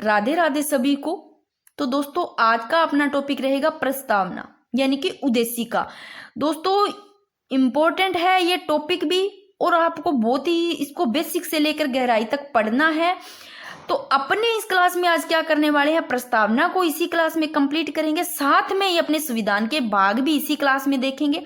राधे राधे सभी को। तो दोस्तों आज का अपना टॉपिक रहेगा प्रस्तावना यानी कि उद्देशिका। दोस्तों इम्पोर्टेंट है ये टॉपिक भी, और आपको बहुत ही इसको बेसिक से लेकर गहराई तक पढ़ना है। तो अपने इस क्लास में आज क्या करने वाले हैं, प्रस्तावना को इसी क्लास में कंप्लीट करेंगे, साथ में ही अपने संविधान के भाग भी इसी क्लास में देखेंगे।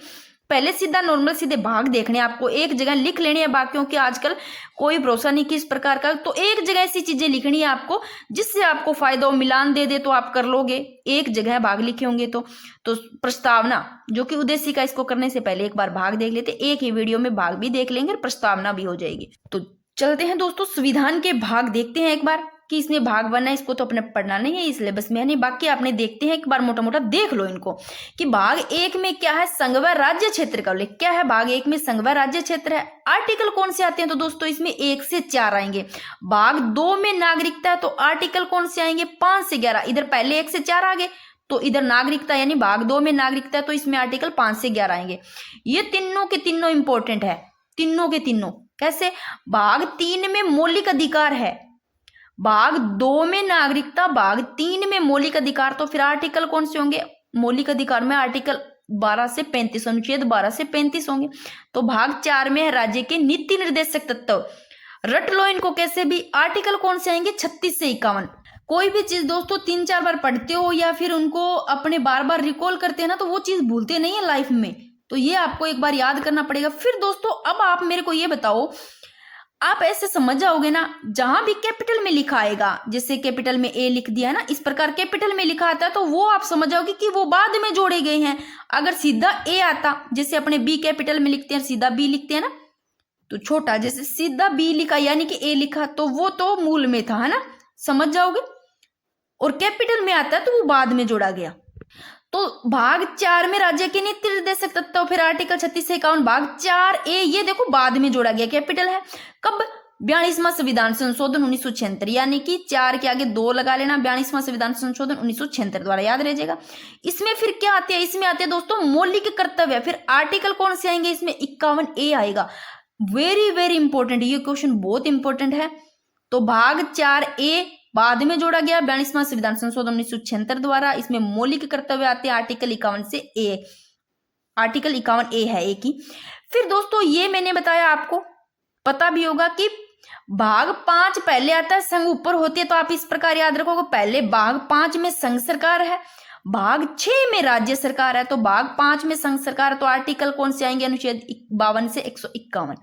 पहले सीधा नॉर्मल सीधे भाग देखने, आपको एक जगह लिख लेने हैं बाकियों की आजकल कोई भरोसा नहीं किस प्रकार का, तो एक जगह ऐसी चीजें लिखनी है आपको जिससे आपको फायदा हो, मिलान दे दे तो आप कर लोगे, एक जगह भाग लिखे होंगे। तो प्रस्तावना जो कि उद्देश्य का, इसको करने से पहले एक बार भाग देख लेते, एक ही वीडियो में भाग भी देख लेंगे और प्रस्तावना भी हो जाएगी। तो चलते हैं दोस्तों संविधान के भाग देखते हैं एक बार कि इसमें भाग बनना है, इसको तो अपने पढ़ना नहीं है इस सिलेबस में नहीं, बाकी आपने देखते हैं एक बार मोटा मोटा देख लो इनको कि भाग एक में क्या है, संघ व राज्य क्षेत्र का उल्लेख क्या है। भाग एक में संघ व राज्य क्षेत्र है। आर्टिकल कौन से आते हैं, तो दोस्तों इसमें 1 से 4 आएंगे। भाग 2 में नागरिकता है, तो आर्टिकल कौन से आएंगे, 5 से 11। इधर पहले 1 से 4 आ गए तो इधर नागरिकता यानी भाग 2 में नागरिकता है, तो इसमें आर्टिकल 5 से 11 आएंगे। ये तीनों के तीनों इंपॉर्टेंट है, तीनों के तीनों। कैसे, भाग 3 में मौलिक अधिकार है, भाग 2 में नागरिकता, भाग 3 में मौलिक अधिकार। तो फिर आर्टिकल कौन से होंगे, मौलिक अधिकार में आर्टिकल 12 से 35, अनुच्छेद 12 से 35 होंगे। तो भाग 4 में है राज्य के नीति निर्देशक तत्व, रट लो इनको कैसे भी। आर्टिकल कौन से आएंगे, 36 से 51। कोई भी चीज दोस्तों 3-4 बार पढ़ते हो या फिर उनको अपने बार बार रिकॉल करते हैं ना, तो वो चीज भूलते नहीं है लाइफ में, तो ये आपको एक बार याद करना पड़ेगा। फिर दोस्तों अब आप मेरे को ये बताओ, आप ऐसे समझ जाओगे ना, जहां भी कैपिटल में लिखा आएगा, जैसे कैपिटल में ए लिख दिया है ना, इस प्रकार कैपिटल में लिखा आता है तो वो आप समझ जाओगे कि वो बाद में जोड़े गए हैं। अगर सीधा ए आता, जैसे अपने बी कैपिटल में लिखते हैं, सीधा बी लिखते हैं ना, तो छोटा जैसे सीधा बी लिखा यानी कि ए लिखा, तो वो तो मूल में था, है ना, समझ जाओगे। और कैपिटल में आता है तो वो बाद में जोड़ा गया। तो भाग 4 में राज्य के नीति निर्देशक तत्व, फिर आर्टिकल 36 से 51, भाग 4 ए, ये देखो बाद में जोड़ा गया, कैपिटल है। कब, 42वां संविधान संशोधन 1976, यानी कि 4 के आगे 2 लगा लेना, 42वां संविधान संशोधन 1976 द्वारा, याद रह जाएगा। इसमें फिर क्या आते हैं, इसमें आते हैं दोस्तों मौलिक कर्तव्य। फिर आर्टिकल कौन से आएंगे, इसमें 51 ए आएगा। वेरी वेरी इंपॉर्टेंट, ये क्वेश्चन बहुत इंपॉर्टेंट है। तो भाग 4 ए बाद में जोड़ा गया 42वां संविधान संशोधन 1976 द्वारा, इसमें मौलिक कर्तव्य आते हैं आर्टिकल 51 से ए, आर्टिकल 51 ए है एक ही। फिर दोस्तों ये मैंने बताया, आपको पता भी होगा कि भाग 5 पहले आता है, संघ ऊपर होती है, तो आप इस प्रकार याद रखोगे, पहले भाग 5 में संघ सरकार है, भाग 6 में राज्य सरकार है। तो भाग 5 में संघ सरकार, तो आर्टिकल कौन से आएंगे, अनुच्छेद 52 से 151।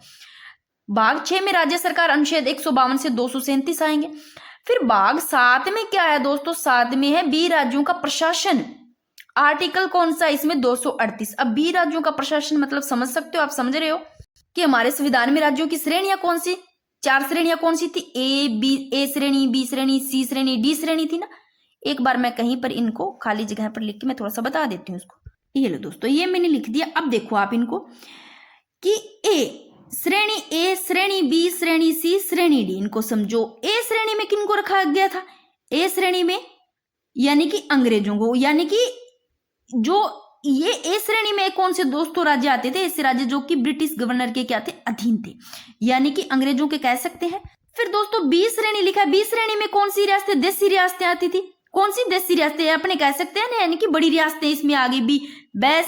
भाग 6 में राज्य सरकार, अनुच्छेद 152 से 237 आएंगे। फिर भाग 7 में क्या है दोस्तों, 7 में है बी राज्यों का प्रशासन, आर्टिकल कौन सा, इसमें 238। अब बी राज्यों का प्रशासन मतलब समझ सकते हो, आप समझ रहे हो कि हमारे संविधान में राज्यों की श्रेणियां कौन सी, 4 श्रेणियां कौन सी थी, ए बी, ए श्रेणी, बी श्रेणी, सी श्रेणी, डी श्रेणी थी ना। एक बार मैं कहीं पर इनको खाली जगह पर लिख के मैं थोड़ा सा बता देती हूँ उसको। ये लो दोस्तों, ये मैंने लिख दिया। अब देखो आप इनको कि ए श्रेणी, ए श्रेणी, बी श्रेणी, सी श्रेणी, डी, इनको समझो। ए श्रेणी में किनको रखा गया था, ए श्रेणी में यानी कि अंग्रेजों को, यानी कि जो ये ए श्रेणी में कौन से दोस्तों राज्य आते थे, ऐसे राज्य जो कि ब्रिटिश गवर्नर के क्या थे, अधीन थे, यानी कि अंग्रेजों के कह सकते हैं। फिर दोस्तों बी श्रेणी लिखा, बी श्रेणी में कौन सी रियासतें, देसी रियासतें आती थी, कौन सी देसी रियासतें अपने कह सकते हैं ना, यानी कि बड़ी रियासतें इसमें आ गई। बी बै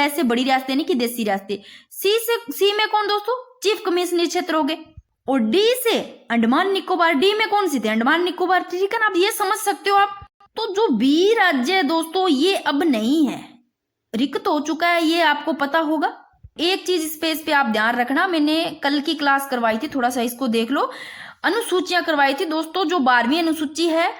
से बड़ी रियासतें यानी कि देसी रियासतें। सी में कौन दोस्तों, चीफ कमिश्नर क्षेत्र हो गए। और डी से अंडमान निकोबार, डी में कौन सी थे, अंडमान निकोबार, ठीक है ना, आप ये समझ सकते हो आप। तो जो बी राज्य है दोस्तों ये अब नहीं है, रिक्त हो चुका है, ये आपको पता होगा। एक चीज इस पे आप ध्यान रखना, मैंने कल की क्लास करवाई थी, थोड़ा सा इसको देख लो, अनुसूचियां करवाई थी दोस्तों। जो 12वीं अनुसूची है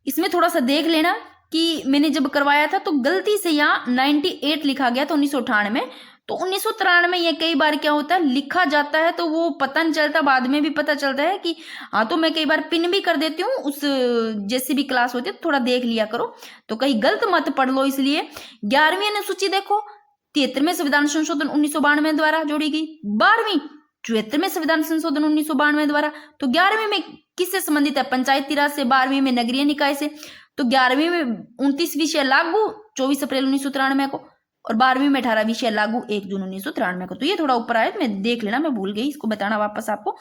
इसमें थोड़ा सा देख लेना कि मैंने जब करवाया था तो गलती से यहाँ 98 लिखा गया था 1998। तो 1993 ये कई बार क्या होता है, लिखा जाता है तो वो पता नहीं चलता, बाद में भी पता चलता है कि हाँ, तो मैं कई बार पिन भी कर देती हूँ उस, जैसी भी क्लास होती है तो थोड़ा देख लिया करो, तो कहीं गलत मत पढ़ लो। इसलिए 11वीं अनुसूची देखो, 73वें संविधान संशोधन 1992 द्वारा जोड़ी गई। 12वीं 74वें संविधान संशोधन 1992 द्वारा। तो 11वीं में किससे संबंधित है, पंचायती राज से, 12वीं में नगरीय निकाय से। तो 11वीं में 29 विषय लागू 24 अप्रैल 1993 को, और 12वीं में 18 विषय लागू 1 जून 1993 को। तो ये थोड़ा ऊपर आया, मैं देख लेना, मैं भूल गई इसको बताना वापस आपको।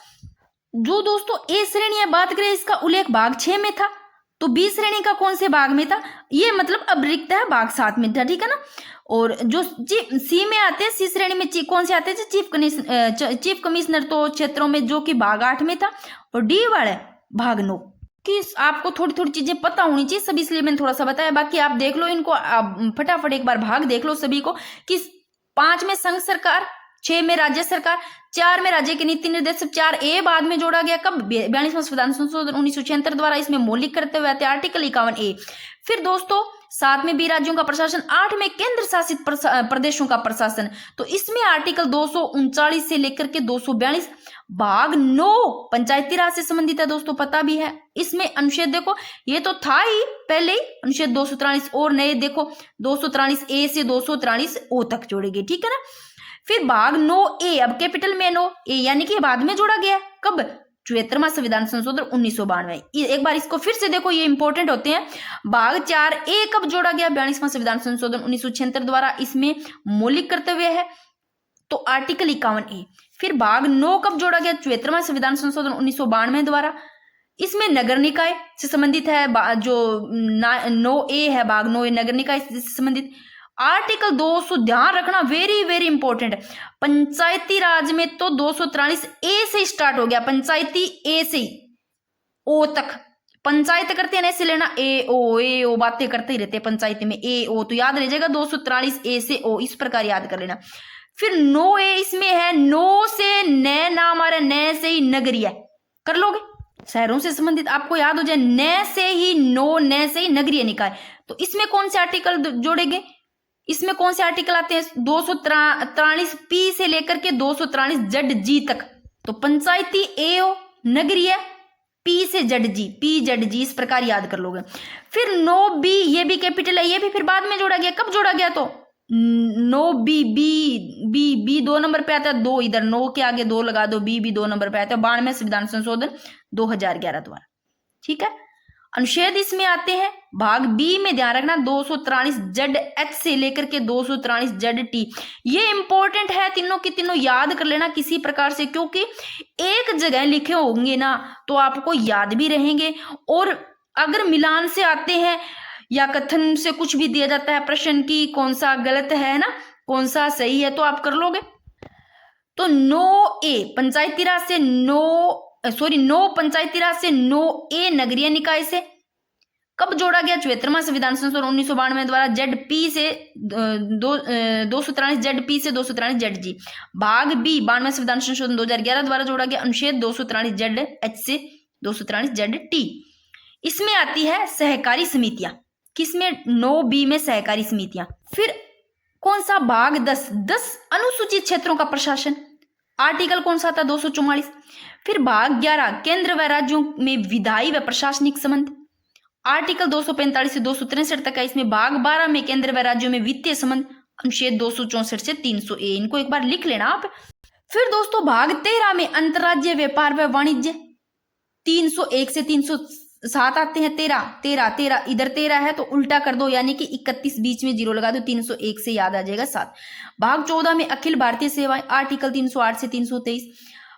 जो दोस्तों ए श्रेणी बात करें, इसका उल्लेख भाग 6 में था, तो बी श्रेणी का कौन से भाग में था, ये मतलब अब रिक्त है, भाग 7 में था, ठीक है ना। और जो सी में आते हैं, सी श्रेणी में कौन से आते हैं, चीफ कमिश्नर तो क्षेत्रों में, जो कि भाग 8 में था, और डी वाले भाग 9 कि आपको थोड़ी थोड़ी चीजें पता होनी चाहिए सभी, इसलिए मैंने थोड़ा सा बताया। बाकी आप देख लो इनको, आप फटाफट एक बार भाग देख लो सभी को कि 5 में संघ सरकार, 6 में राज्य सरकार, 4 में राज्य के नीति निर्देशक, 4A बाद में जोड़ा गया कब, 42वां संविधान संशोधन 1976 द्वारा, इसमें मौलिक कर्तव्य आते हैं आर्टिकल 51A। फिर दोस्तों 7 में 20 राज्यों का प्रशासन, 8 में केंद्र शासित प्रदेशों का प्रशासन, तो इसमें आर्टिकल 239 से लेकर के 242। भाग 9 पंचायती राज से संबंधित है दोस्तों, पता भी है। इसमें अनुच्छेद देखो, ये तो था ही पहले ही अनुच्छेद 243, और नए देखो 243A से 243O तक जोड़े गए, ठीक है ना। फिर भाग 9A, अब कैपिटल में 9A यानी कि बाद में जोड़ा गया, कब, 74वां संविधान संशोधन 1992। एक बार इसको फिर से देखो, ये इंपॉर्टेंट होते हैं। भाग 4A कब जोड़ा गया, 42वां संविधान संशोधन 1976 द्वारा, इसमें मौलिक कर्तव्य है, तो आर्टिकल 51A। फिर भाग 9 कब जोड़ा गया, 74वां संविधान संशोधन 1992 द्वारा, इसमें नगर निकाय से संबंधित है, जो 9A है, भाग 9 नगर निकाय से संबंधित। आर्टिकल 200 ध्यान रखना, वेरी वेरी इंपॉर्टेंट, पंचायती राज में तो 243A से स्टार्ट हो गया, पंचायती A से O तक, पंचायत करते हैं ना, ऐसे लेना ए ओ बातें करते ही रहते हैं पंचायती में, A O तो याद रह जाएगा 243A से O, इस प्रकार याद कर लेना। फिर 9A इसमें है, 9 से न नाम आ रहा है, न से ही नगरीय कर लोगे, शहरों से संबंधित आपको याद हो जाए, न से ही न से ही नगरीय निकाय। तो इसमें कौन से आर्टिकल जोड़ेंगे, इसमें कौन से आर्टिकल आते हैं, 243P से लेकर के 243ZG तक, तो पंचायती AO, नगरीय P से ZG, PZG, इस प्रकार याद कर लोगे। फिर 9B, ये भी कैपिटल है, ये भी फिर बाद में जोड़ा गया, कब जोड़ा गया, तो 9B, बी 2 नंबर पे आता है, 2 इधर 9 के आगे 2 लगा दो, बी 2 नंबर पे आता है, 92वें संविधान संशोधन 2011 द्वारा, ठीक है। अनुच्छेद इसमें आते हैं, भाग बी में ध्यान रखना 243ZH से लेकर के 243ZT, ये इंपॉर्टेंट है, तीनों की तीनों याद कर लेना किसी प्रकार से, क्योंकि एक जगह लिखे होंगे ना तो आपको याद भी रहेंगे, और अगर मिलान से आते हैं या कथन से कुछ भी दिया जाता है प्रश्न की कौन सा गलत है ना, कौन सा सही है, तो आप कर लोगे। तो 9A पंचायती राज से 9 पंचायती राज से 9A नगरीय निकाय से कब जोड़ा गया, 74वां संविधान संशोधन 1992 द्वारा, ZP से 243ZP से 243ZG। भाग बी 92वें संविधान संशोधन 2011 द्वारा जोड़ा गया, अनुच्छेद 243ZH से 243ZT। इसमें आती है सहकारी समितियां, किसमें, 9B में सहकारी समितियां। फिर कौन सा, भाग 10 अनुसूचित क्षेत्रों का प्रशासन, आर्टिकल कौन सा था, 244। फिर भाग 11 केंद्र व राज्यों में विधायी व प्रशासनिक संबंध, आर्टिकल 245 से 263 तक है। इसमें भाग 12 में केंद्र व राज्यों में वित्तीय संबंध, अनुच्छेद 264 से 300A, इनको एक बार लिख लेना आप। फिर दोस्तों भाग 13 में अंतर्राज्यीय व्यापार व वाणिज्य, 301 से 307 आते हैं, 13 इधर 13 है तो उल्टा कर दो, यानी कि 31 बीच में 0 लगा दो, 301 से याद आ जाएगा 7। भाग 14 में अखिल भारतीय सेवाएं, आर्टिकल 308 से 323।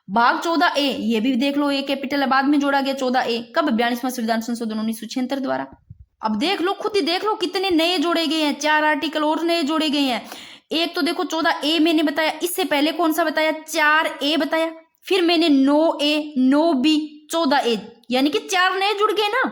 भाग 14A, ये भी देख लो, ये कैपिटल बाद में जोड़ा गया 14A, कब, 42वां संविधान संशोधन 1976 द्वारा। अब देख लो, खुद ही देख लो कितने नए जोड़े गए हैं, 4 आर्टिकल और नए जोड़े गए हैं। एक तो देखो 14A मैंने बताया, इससे पहले कौन सा बताया, 4A बताया, फिर मैंने 9A 9B 14A, यानी कि 4 नए जुड़ गए ना।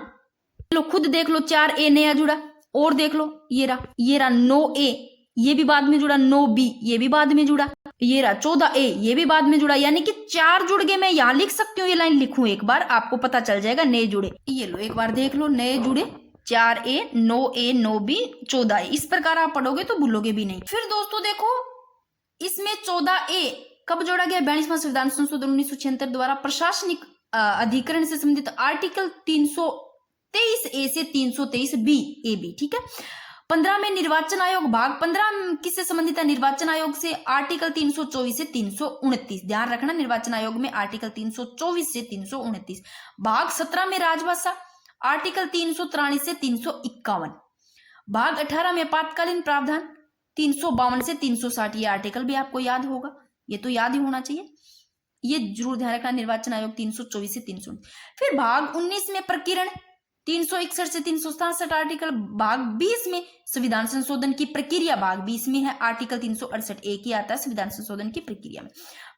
लो खुद देख लो, 4A नया जुड़ा, और देख लो ये रहा 9A, ये भी बाद में जुड़ा, 9B ये भी बाद में जुड़ा, ये रहा 14A ये भी बाद में जुड़ा, यानी कि 4 जुड़ गए। मैं यहाँ लिख सकती हूँ, ये लाइन लिखूं एक बार, आपको पता चल जाएगा नए जुड़े। ये लो एक बार देख लो, नए जुड़े 4A 9A 9B 14A, इस प्रकार आप पढ़ोगे तो भूलोगे भी नहीं। फिर दोस्तों देखो, इसमें 14A कब जोड़ा गया, 42वां संविधान संशोधन 1976 द्वारा, प्रशासनिक अधिकरण से संबंधित, आर्टिकल 323A से 323B AB, ठीक है। 15 में निर्वाचन आयोग, भाग 15 किससे संबंधित है, निर्वाचन आयोग से, आर्टिकल 324 से 329, ध्यान रखना निर्वाचन आयोग में आर्टिकल 324 से 329। भाग 17 में राजभाषा, आर्टिकल 343 से 351। भाग 18 में आपातकालीन प्रावधान, 352 से 360, ये आर्टिकल भी आपको याद होगा, ये तो याद ही होना चाहिए, ये जरूर ध्यान रखना, निर्वाचन आयोग 324 से 319। फिर भाग 19 में प्रकीर्ण, 361 से 367 आर्टिकल। भाग 20 में संविधान संशोधन की प्रक्रिया, भाग 20 में है आर्टिकल 368 एक ही आता है संविधान संशोधन की प्रक्रिया में।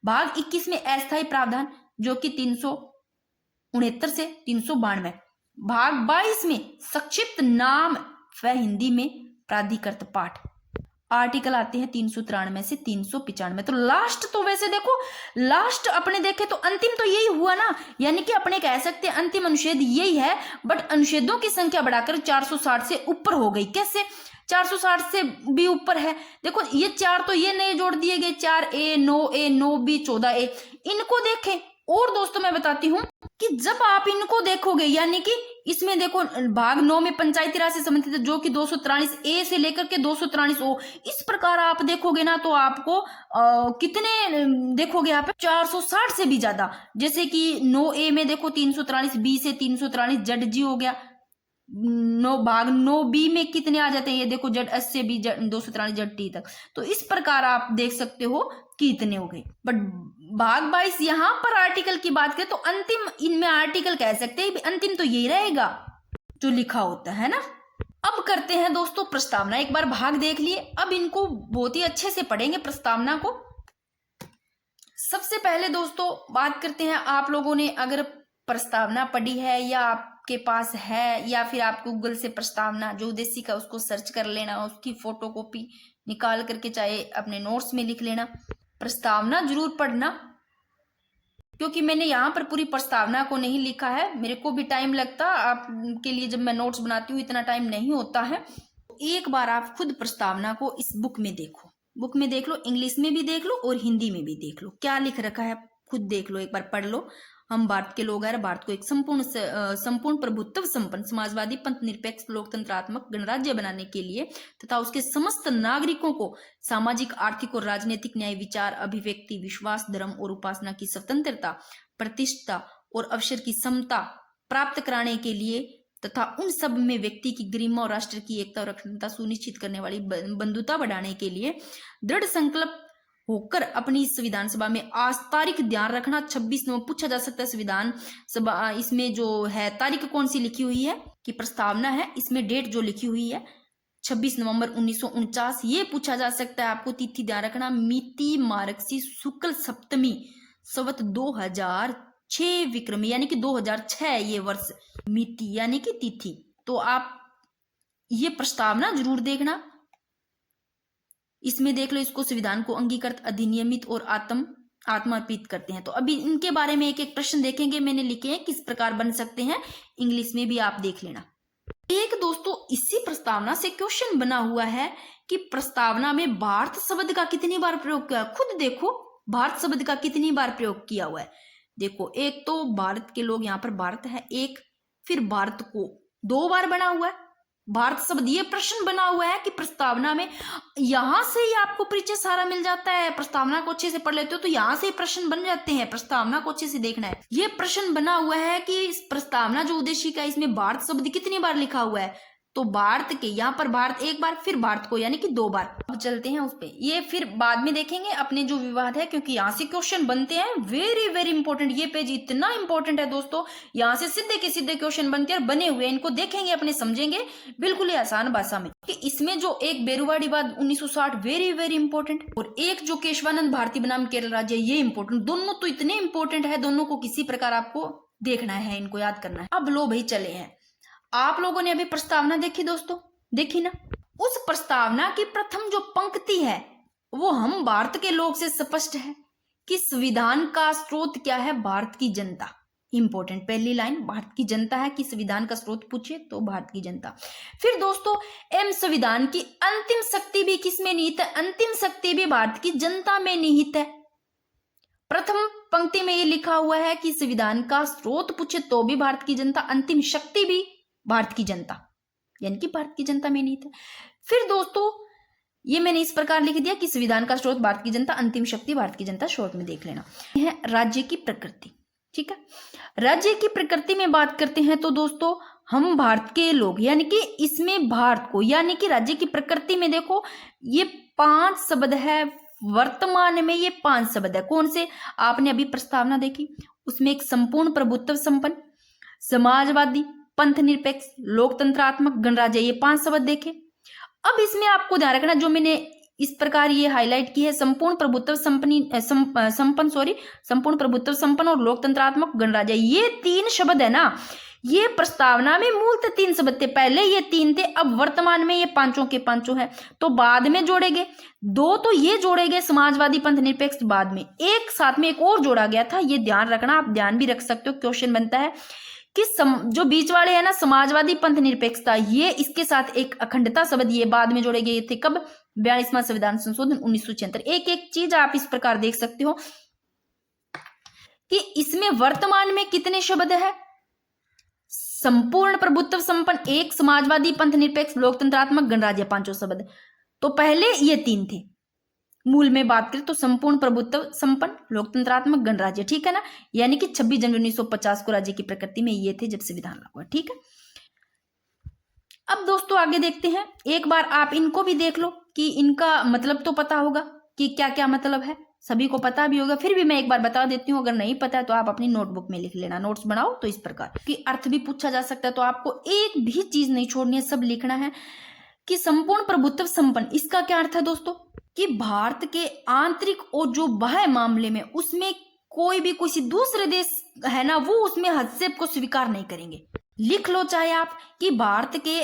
भाग 21 में अस्थायी प्रावधान जो कि 369 से 392। भाग 22 में संक्षिप्त नाम व हिंदी में प्राधिकृत पाठ। आर्टिकल आते हैं 393 से 395। तो लास्ट तो वैसे देखो, लास्ट अपने देखे तो अंतिम तो यही हुआ ना, यानी कि अपने कह सकते हैं अंतिम अनुच्छेद यही है, बट अनुच्छेदों की संख्या बढ़ाकर 460 से ऊपर हो गई। कैसे 460 से भी ऊपर है? देखो ये 4 तो ये नए जोड़ दिए गए, 4A 9A 9B 14A, इनको देखें। और दोस्तों मैं बताती हूं कि जब आप इनको देखोगे, यानी कि इसमें देखो भाग 9 में पंचायती राज से संबंधित जो कि 243A से लेकर के 243O, इस प्रकार आप देखोगे ना तो आपको कितने देखोगे यहाँ पे 460 से भी ज्यादा। जैसे कि 9A में देखो 343B से 343 ZG हो गया। भाग 9B में कितने आ जाते हैं, ये देखो ZS से भी 243 ZT तक। तो इस प्रकार आप देख सकते हो कि इतने हो गए। बट भाग 22 यहाँ पर आर्टिकल की बात करें तो अंतिम इनमें आर्टिकल कह सकते हैं, अंतिम तो यही रहेगा जो लिखा होता है ना। अब करते हैं दोस्तों प्रस्तावना। एक बार भाग देख लिए, अब इनको बहुत ही अच्छे से पढ़ेंगे प्रस्तावना को। सबसे पहले दोस्तों बात करते हैं, आप लोगों ने अगर प्रस्तावना पढ़ी है या आपके पास है, या फिर आप गूगल से प्रस्तावना जो उद्देशिका उसको सर्च कर लेना, उसकी फोटोकॉपी निकाल करके चाहे अपने नोट्स में लिख लेना। प्रस्तावना जरूर पढ़ना, क्योंकि मैंने यहाँ पर पूरी प्रस्तावना को नहीं लिखा है, मेरे को भी टाइम लगता, आपके लिए जब मैं नोट्स बनाती हूँ इतना टाइम नहीं होता है। एक बार आप खुद प्रस्तावना को इस बुक में देखो, बुक में देख लो, इंग्लिश में भी देख लो और हिंदी में भी देख लो, क्या लिख रखा है खुद देख लो, एक बार पढ़ लो। हम भारत के लोग हैं, भारत को एक संपूर्ण प्रभुत्व संपन्न समाजवादी पंथ निरपेक्ष लोकतंत्रात्मक गणराज्य बनाने के लिए तथा उसके समस्त नागरिकों को सामाजिक आर्थिक और राजनीतिक न्याय, विचार, अभिव्यक्ति, विश्वास, धर्म और उपासना की स्वतंत्रता, प्रतिष्ठा और अवसर की समता प्राप्त कराने के लिए तथा उन सब में व्यक्ति की गरिमा और राष्ट्र की एकता और अखंडता सुनिश्चित करने वाली बंधुता बढ़ाने के लिए दृढ़ संकल्प होकर अपनी संविधान सभा में आज तारीख ध्यान रखना। 26 नवंबर पूछा जा सकता है संविधान सभा, इसमें जो है तारीख कौन सी लिखी हुई है कि प्रस्तावना है, इसमें डेट जो लिखी हुई है 26 नवंबर 1949, ये पूछा जा सकता है आपको। तिथि ध्यान रखना, मिति मार्गशीर शुक्ल सप्तमी संवत 2006 विक्रमी, यानी कि 2006 ये वर्ष, मिति यानी कि तिथि। तो आप ये प्रस्तावना जरूर देखना, इसमें देख लो, इसको संविधान को अंगीकृत, अधिनियमित और आत्मार्पित करते हैं। तो अभी इनके बारे में एक एक प्रश्न देखेंगे, मैंने लिखे हैं किस प्रकार बन सकते हैं, इंग्लिश में भी आप देख लेना। एक दोस्तों इसी प्रस्तावना से क्वेश्चन बना हुआ है कि प्रस्तावना में भारत शब्द का कितनी बार प्रयोग किया, खुद देखो भारत शब्द का कितनी बार प्रयोग किया हुआ है। देखो एक तो भारत के लोग, यहाँ पर भारत है एक, फिर भारत को 2 बार बना हुआ है भारत शब्द। ये प्रश्न बना हुआ है कि प्रस्तावना में, यहां से ही आपको परिचय सारा मिल जाता है। प्रस्तावना को अच्छे से पढ़ लेते हो तो यहां से ही प्रश्न बन जाते हैं, प्रस्तावना को अच्छे से देखना है। ये प्रश्न बना हुआ है कि इस प्रस्तावना जो उद्देशिका है इसमें भारत शब्द कितनी बार लिखा हुआ है, तो भारत के यहाँ पर भारत 1 बार, फिर भारत को यानी कि 2 बार। अब चलते हैं उस पे, ये फिर बाद में देखेंगे अपने जो विवाद है, क्योंकि यहाँ से क्वेश्चन बनते हैं। वेरी वेरी इंपॉर्टेंट, ये पेज इतना इंपॉर्टेंट है दोस्तों, यहाँ से सीधे के सीधे क्वेश्चन बनते हैं, बने हुए, इनको देखेंगे अपने, समझेंगे बिल्कुल ही आसान भाषा में। कि इसमें जो एक बेरुवाड़ी वाद 1960 वेरी वेरी इंपॉर्टेंट, और एक जो केशवानंद भारती बनाम केरल राज्य, ये इंपॉर्टेंट, दोनों तो इतने इंपॉर्टेंट है, दोनों को किसी प्रकार आपको देखना है, इनको याद करना है। अब लो भाई चले हैं, आप लोगों ने अभी प्रस्तावना देखी दोस्तों, देखी ना। उस प्रस्तावना की प्रथम जो पंक्ति है वो हम भारत के लोग से स्पष्ट है कि संविधान का स्रोत क्या है, भारत की जनता। इंपॉर्टेंट पहली लाइन, भारत की जनता है कि संविधान का स्रोत पूछे तो भारत की जनता। फिर दोस्तों एम संविधान की अंतिम शक्ति भी किस में निहित है, अंतिम शक्ति भी भारत की जनता में निहित है। प्रथम पंक्ति में ये लिखा हुआ है कि संविधान का स्रोत पूछे तो भी भारत की जनता, अंतिम शक्ति भी भारत की जनता, यानी कि भारत की जनता में निहित है। फिर दोस्तों ये मैंने इस प्रकार लिख दिया कि संविधान का स्रोत भारत की जनता, अंतिम शक्ति भारत की जनता, शॉर्ट में देख लेना। यह है राज्य की प्रकृति, ठीक है। राज्य की प्रकृति में बात करते हैं तो दोस्तों हम भारत के लोग, यानी कि इसमें भारत को, यानी कि राज्य की प्रकृति में देखो ये 5 शब्द है, वर्तमान में ये 5 शब्द है। कौन से, आपने अभी प्रस्तावना देखी, उसमें एक संपूर्ण प्रभुत्व संपन्न, समाजवादी, पंथ निरपेक्ष, लोकतंत्रात्मक, गणराज्य, ये 5 शब्द देखे। अब इसमें आपको ध्यान रखना, जो मैंने इस प्रकार ये हाईलाइट की है, संपूर्ण प्रभुत्व संपूर्ण प्रभुत्व संपन्न और लोकतंत्रात्मक गणराज्य, ये 3 शब्द है ना, ये प्रस्तावना में मूलतः 3 शब्द थे। पहले ये 3 थे, अब वर्तमान में ये 5 के 5 है, तो बाद में जोड़े गए 2, तो ये जोड़े गए समाजवादी पंथ निरपेक्ष बाद में, एक साथ में एक और जोड़ा गया था, ये ध्यान रखना, आप ध्यान भी रख सकते हो। क्वेश्चन बनता है कि जो बीच वाले है ना समाजवादी पंथ निरपेक्षता, ये इसके साथ एक अखंडता शब्द ये बाद में जोड़े गए थे। कब? 42वां संविधान संशोधन 1976। एक एक चीज आप इस प्रकार देख सकते हो कि इसमें वर्तमान में कितने शब्द है, संपूर्ण प्रभुत्व संपन्न 1, समाजवादी पंथ निरपेक्ष, लोकतंत्रात्मक, गणराज्य 5 शब्द। तो पहले ये 3 थे, मूल में बात करें तो संपूर्ण प्रभुत्व संपन्न, लोकतंत्रात्मक, गणराज्य, ठीक है ना। यानी कि 26 जनवरी 1950 को राज्य की प्रकृति में ये थे जब संविधान लागू हुआ, ठीक है। अब दोस्तों आगे देखते हैं, एक बार आप इनको भी देख लो कि इनका मतलब तो पता होगा कि क्या क्या मतलब है, सभी को पता भी होगा, फिर भी मैं एक बार बता देती हूँ, अगर नहीं पता है तो आप अपनी नोटबुक में लिख लेना, नोट्स बनाओ तो इस प्रकार कि अर्थ भी पूछा जा सकता है, तो आपको एक भी चीज नहीं छोड़नी है, सब लिखना है कि संपूर्ण प्रभुत्व संपन्न, इसका क्या अर्थ है दोस्तों, कि भारत के आंतरिक और जो बाह्य मामले में उसमें कोई भी किसी दूसरे देश है ना, वो उसमें हस्तक्षेप को स्वीकार नहीं करेंगे। लिख लो चाहे आप कि भारत के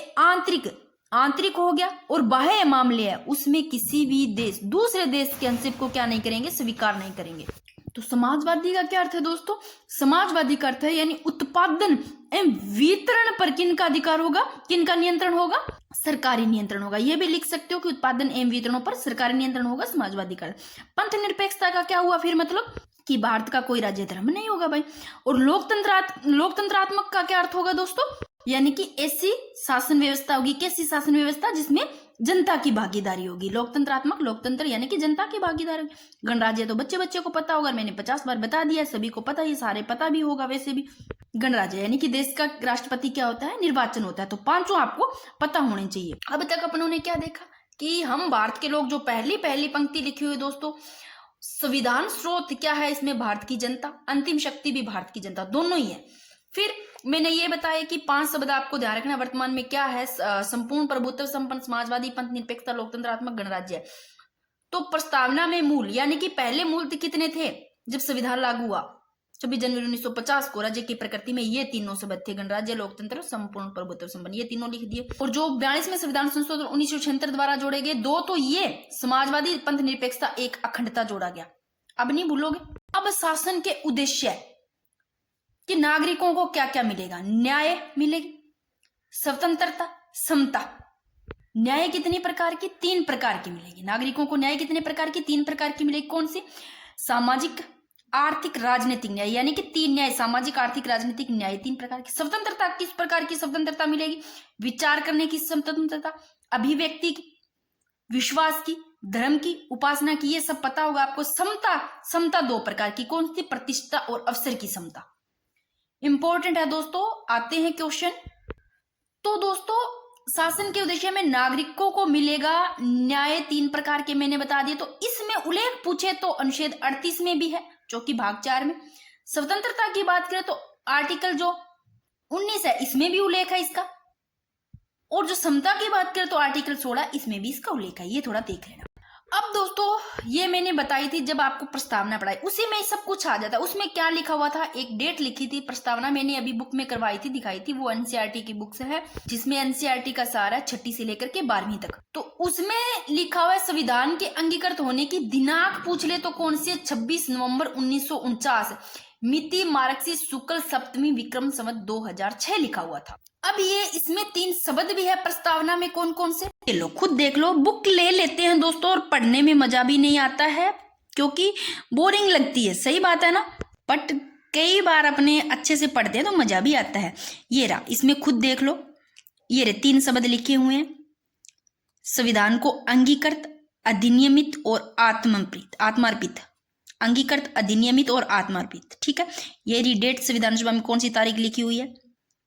आंतरिक हो गया और बाह्य मामले है, उसमें किसी भी देश, दूसरे देश के हस्तक्षेप को क्या नहीं करेंगे, स्वीकार नहीं करेंगे। तो समाजवादी का क्या अर्थ है दोस्तों, समाजवादी का अर्थ है यानी उत्पादन एवं वितरण पर किनका अधिकार होगा, किनका नियंत्रण होगा, सरकारी नियंत्रण होगा। ये भी लिख सकते हो कि उत्पादन एवं वितरणों पर सरकारी नियंत्रण होगा, समाजवादी का। पंथ निरपेक्षता का क्या हुआ फिर, मतलब कि भारत का कोई राज्य धर्म नहीं होगा भाई। और लोकतंत्रात्मक का क्या अर्थ होगा दोस्तों, यानी कि ऐसी शासन व्यवस्था होगी, कैसी शासन व्यवस्था जिसमें जनता की भागीदारी होगी। लोकतंत्रात्मक, लोकतंत्र यानी कि जनता की भागीदारी। गणराज्य तो बच्चे बच्चे को पता होगा, मैंने 50 बार बता दिया, सभी को पता, ये सारे पता भी होगा वैसे भी। गणराज्य यानी कि देश का राष्ट्रपति क्या होता है, निर्वाचन होता है, तो 5 आपको पता होने चाहिए। अब तक अपनों ने क्या देखा कि हम भारत के लोग, जो पहली पंक्ति लिखी हुई दोस्तों, संविधान स्रोत क्या है इसमें, भारत की जनता, अंतिम शक्ति भी भारत की जनता, दोनों ही है। फिर मैंने ये बताया कि 5 शब्द आपको ध्यान रखना, वर्तमान में क्या है, संपूर्ण प्रभुत्व संपन्न, समाजवादी पंथ निरपेक्षता, लोकतंत्रात्मक, गणराज्य। तो प्रस्तावना में मूल यानी कि पहले मूल कितने थे जब संविधान लागू हुआ, 26 जनवरी 1950 को, राज्य की प्रकृति में ये 3 शब्द थे, गणराज्य, लोकतंत्र, संपूर्ण प्रभुत्व संपन्न, ये तीनों लिख दिए। और जो 42वें संविधान संशोधन 1976 द्वारा जोड़े गए 2, तो ये समाजवादी पंथ निरपेक्षता, एक अखंडता जोड़ा गया। अब नहीं भूलोगे। अब शासन के उद्देश्य कि नागरिकों को क्या क्या मिलेगा, न्याय मिलेगी, स्वतंत्रता, समता। न्याय कितने प्रकार की, 3 प्रकार की मिलेगी। नागरिकों को न्याय कितने प्रकार की, 3 प्रकार की मिलेगी। कौन सी, सामाजिक, आर्थिक, राजनीतिक न्याय, यानी कि 3 न्याय, सामाजिक, आर्थिक, राजनीतिक न्याय 3 प्रकार की। स्वतंत्रता, किस प्रकार की स्वतंत्रता मिलेगी, विचार करने की स्वतंत्रता, अभिव्यक्ति की, विश्वास की, धर्म की, उपासना की, ये सब पता होगा आपको। समता 2 प्रकार की, कौन सी, प्रतिष्ठा और अवसर की समता। इंपॉर्टेंट है दोस्तों, आते हैं क्वेश्चन। तो दोस्तों शासन के उद्देश्य में नागरिकों को मिलेगा न्याय 3 प्रकार के मैंने बता दिए। तो इसमें उल्लेख पूछे तो अनुच्छेद 38 में भी है, जो कि भाग 4 में। स्वतंत्रता की बात करें तो आर्टिकल जो 19 है इसमें भी उल्लेख है इसका, और जो समता की बात करें तो आर्टिकल 16 इसमें भी इसका उल्लेख है, ये थोड़ा देख लेना। अब दोस्तों ये मैंने बताई थी जब आपको प्रस्तावना पढ़ाई, उसी में सब कुछ आ जाता है। उसमें क्या लिखा हुआ था, एक डेट लिखी थी, प्रस्तावना मैंने अभी बुक में करवाई थी, दिखाई थी, वो एनसीईआरटी की बुक से है, जिसमें एनसीईआरटी का सारा 6ठी से लेकर के 12वीं तक। तो उसमें लिखा हुआ है संविधान के अंगीकृत होने की दिनांक पूछ ले तो कौन सी है, 26 नवंबर 1949, मिति मार्गशीर्ष शुक्ल सप्तमी विक्रम संवत 2006 लिखा हुआ था। अब ये इसमें 3 शब्द भी है प्रस्तावना में, कौन कौन से, ये लो खुद देख लो। बुक ले लेते हैं दोस्तों और पढ़ने में मजा भी नहीं आता है क्योंकि बोरिंग लगती है, सही बात है ना, बट कई बार अपने अच्छे से पढ़ते हैं तो मजा भी आता है। ये रहा, इसमें खुद देख लो, ये रहे 3 शब्द लिखे हुए हैं, संविधान को अंगीकृत, अधिनियमित और आत्मार्पित, अंगीकृत, अधिनियमित और आत्मार्पित, ठीक है। ये रही डेट, संविधान सभा में कौन सी तारीख लिखी हुई है,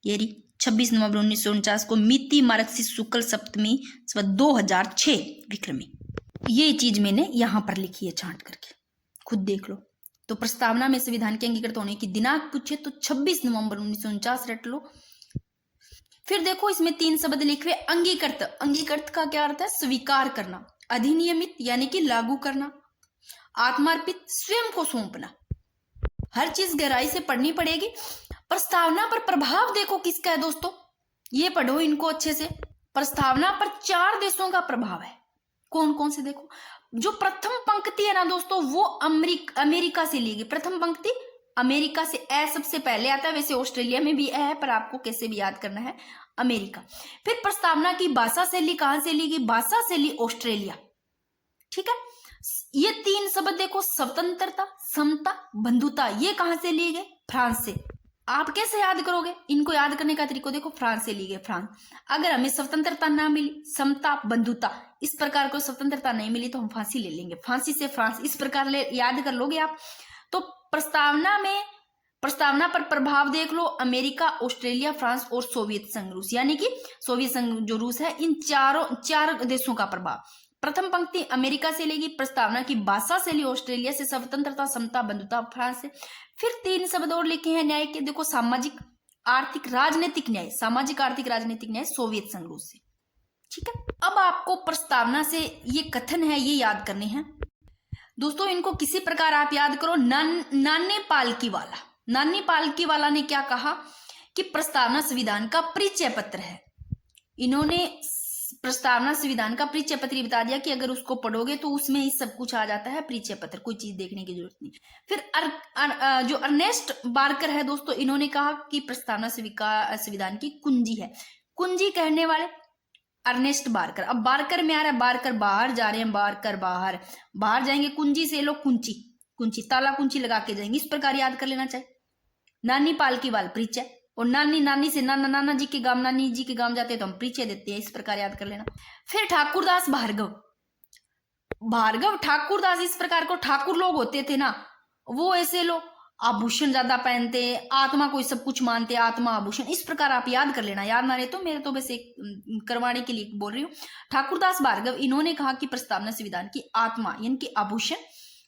ये रही 26 नवंबर 1949 को, मिति मार्गशीर्ष शुक्ल सप्तमी 2006 विक्रमी। ये चीज मैंने यहां पर लिखी है छांट करके, खुद देख लो। तो प्रस्तावना में संविधान के अंगीकृत होने की दिनांक पूछे तो 26 नवंबर 1949 रट लो, फिर देखो इसमें 3 शब्द लिखे हुए। अंगीकृत, अंगीकृत का क्या अर्थ है? स्वीकार करना। अधिनियमित यानी कि लागू करना। आत्मार्पित, स्वयं को सौंपना। हर चीज गहराई से पढ़नी पड़ेगी। प्रस्तावना पर प्रभाव देखो किसका है दोस्तों, ये पढ़ो इनको अच्छे से। प्रस्तावना पर 4 देशों का प्रभाव है। कौन कौन से? देखो, जो प्रथम पंक्ति है ना दोस्तों, वो अमेरिका से ली गई। प्रथम पंक्ति अमेरिका से, ए सबसे पहले आता है। वैसे ऑस्ट्रेलिया में भी ए है, पर आपको कैसे भी याद करना है, अमेरिका। फिर प्रस्तावना की भाषा शैली कहां से ली गई? भाषा शैली ऑस्ट्रेलिया। ठीक है, ये 3 शब्द देखो, स्वतंत्रता, समता, बंधुता, ये कहां से लिए गए? फ्रांस से। आप कैसे याद करोगे? इनको याद करने का तरीका देखो, फ्रांस से ली गए। फ्रांस। अगर हमें स्वतंत्रता ना मिली, समता, बंधुता, इस प्रकार को स्वतंत्रता नहीं मिली तो हम फांसी ले लेंगे। फांसी से फ्रांस, इस प्रकार याद कर लोगे आप। तो प्रस्तावना पर प्रभाव देख लो, अमेरिका, ऑस्ट्रेलिया, फ्रांस और सोवियत संघ रूस, यानी कि सोवियत संघ जो रूस है, इन 4 देशों का प्रभाव। प्रथम पंक्ति अमेरिका से लेगी। प्रस्तावना की भाषा से ली ऑस्ट्रेलिया से। स्वतंत्रता, समता, बंधुता फ्रांस से। फिर 3 शब्द और लिखे हैं न्याय के। देखो, सामाजिक, आर्थिक, राजनीतिक न्याय। सामाजिक, आर्थिक, राजनीतिक न्याय सोवियत संघ रूस से। ठीक है, अब आपको प्रस्तावना से ये कथन है ये याद करने हैं दोस्तों। इनको किसी प्रकार आप याद करो। नानी पालकीवाला, नानी पालकीवाला ने क्या कहा कि प्रस्तावना संविधान का परिचय पत्र है। इन्होंने प्रस्तावना संविधान का परिचय पत्र बता दिया कि अगर उसको पढ़ोगे तो उसमें ही सब कुछ आ जाता है, परिचय पत्र, कोई चीज देखने की जरूरत नहीं। फिर जो अर्नेस्ट बार्कर है दोस्तों, इन्होंने कहा कि प्रस्तावना संविधान की कुंजी है। कुंजी कहने वाले अर्नेस्ट बार्कर। अब बार्कर में आ रहा है, बार्कर बाहर जा रहे हैं, बार्कर बाहर जाएंगे, कुंजी से लोग कुंची, कुंची ताला कुंची लगा के जाएंगे, इस प्रकार याद कर लेना चाहिए। नानी पालकीवाल परिचय, और नानी से नाना जी के गांव, नानी जी के गांव जाते हैं तो हम परिचय देते हैं, इस प्रकार याद कर लेना। फिर ठाकुरदास भार्गव ठाकुरदास, इस प्रकार को ठाकुर लोग होते थे ना, वो ऐसे लोग आभूषण ज्यादा पहनते, आत्मा को सब कुछ मानते, आत्मा आभूषण, इस प्रकार आप याद कर लेना। याद ना रहे तो मेरे तो बस एक करवाने के लिए बोल रही हूँ। ठाकुरदास भार्गव, इन्होंने कहा कि प्रस्तावना संविधान की आत्मा यानी कि आभूषण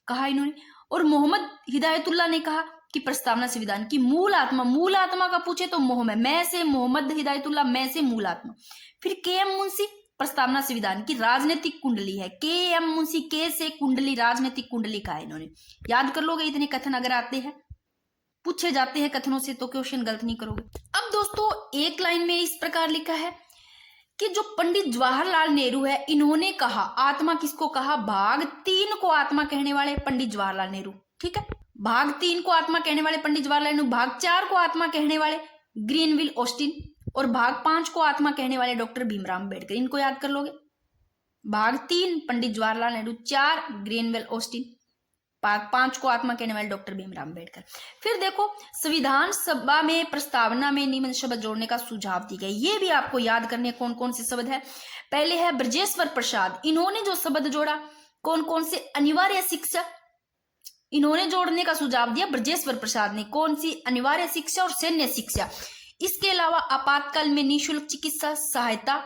कहा इन्होंने। और मोहम्मद हिदायतुल्लाह ने कहा कि प्रस्तावना संविधान की मूल आत्मा का पूछे तो मैं से मोहम्मद हिदायतुल्लाह, मैं से मूल आत्मा। फिर के.एम. मुंशी, प्रस्तावना संविधान की राजनीतिक कुंडली है। के.एम. मुंशी, के से कुंडली, राजनीतिक कुंडली का है इन्होंने। याद कर लोगे, इतने कथन अगर आते हैं, पूछे जाते हैं कथनों से, तो क्वेश्चन गलत नहीं करोगे। अब दोस्तों एक लाइन में इस प्रकार लिखा है कि जो पंडित जवाहरलाल नेहरू है, इन्होंने कहा, आत्मा किसको कहा? भाग 3 को आत्मा कहने वाले पंडित जवाहरलाल नेहरू। ठीक है, भाग 3 को आत्मा कहने वाले पंडित जवाहरलाल नेहरू, भाग 4 को आत्मा कहने वाले ग्रीनविल ऑस्टिन, और भाग 5 को आत्मा कहने वाले डॉक्टर भीमराव अम्बेडकर। इनको याद कर लोगे। भाग 3 पंडित जवाहरलाल नेहरू, 4 ग्रीनविल ऑस्टिन, भाग 5 को आत्मा कहने वाले डॉक्टर भीमराव अम्बेडकर। फिर देखो, संविधान सभा में प्रस्तावना में निम्न शब्द जोड़ने का सुझाव दी गई, ये भी आपको याद करने कौन कौन से शब्द है। पहले है ब्रजेश्वर प्रसाद, इन्होंने जो शब्द जोड़ा, कौन कौन से? अनिवार्य शिक्षा, इन्होंने जोड़ने का सुझाव दिया ब्रजेश्वर प्रसाद ने। कौन सी? अनिवार्य शिक्षा और सैन्य शिक्षा। इसके अलावा आपातकाल में निःशुल्क चिकित्सा सहायता,